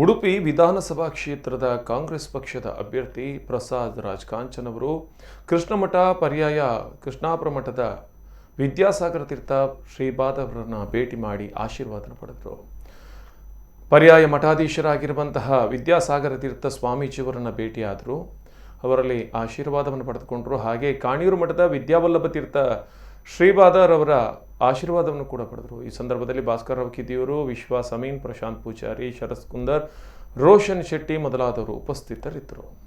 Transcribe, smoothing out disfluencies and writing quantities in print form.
ಉಡುಪಿ ವಿಧಾನಸಭಾ ಕ್ಷೇತ್ರದ ಕಾಂಗ್ರೆಸ್ ಪಕ್ಷದ ಅಭ್ಯರ್ಥಿ ಪ್ರಸಾದ್ ರಾಜ್ ಕಾಂಚನ್ ಅವರು ಕೃಷ್ಣಮಠ ಪರ್ಯಾಯ ಕೃಷ್ಣಾಪುರ ಮಠದ ವಿದ್ಯಾಸಾಗರ ತೀರ್ಥ ಶ್ರೀಪಾದ ಅವರನ್ನು ಭೇಟಿ ಮಾಡಿ ಆಶೀರ್ವಾದ ಪಡೆದರು. ಪರ್ಯಾಯ ಮಠಾಧೀಶರಾಗಿರುವಂತಹ ವಿದ್ಯಾಸಾಗರ ತೀರ್ಥ ಸ್ವಾಮೀಜಿಯವರನ್ನು ಭೇಟಿಯಾದರು. ಅವರಲ್ಲಿ ಆಶೀರ್ವಾದವನ್ನು ಪಡೆದುಕೊಂಡರು. ಹಾಗೆ ಕಾಣಿಯೂರು ಮಠದ ವಿದ್ಯಾವಲ್ಲಭ ತೀರ್ಥ ಶ್ರೀಪಾದರ್ ಅವರ ಆಶೀರ್ವಾದವನ್ನು ಕೂಡ ಪಡೆದರು. ಈ ಸಂದರ್ಭದಲ್ಲಿ ಭಾಸ್ಕರ್ ರಾವ್ ಕಿದಿಯೂರು, ವಿಶ್ವಾಸ್ ಅಮೀನ್, ಪ್ರಶಾಂತ್ ಪೂಜಾರಿ, ಶರತ್ ಕುಂದರ್, ರೋಷನ್ ಶೆಟ್ಟಿ ಮೊದಲಾದವರು ಉಪಸ್ಥಿತರಿದ್ದರು.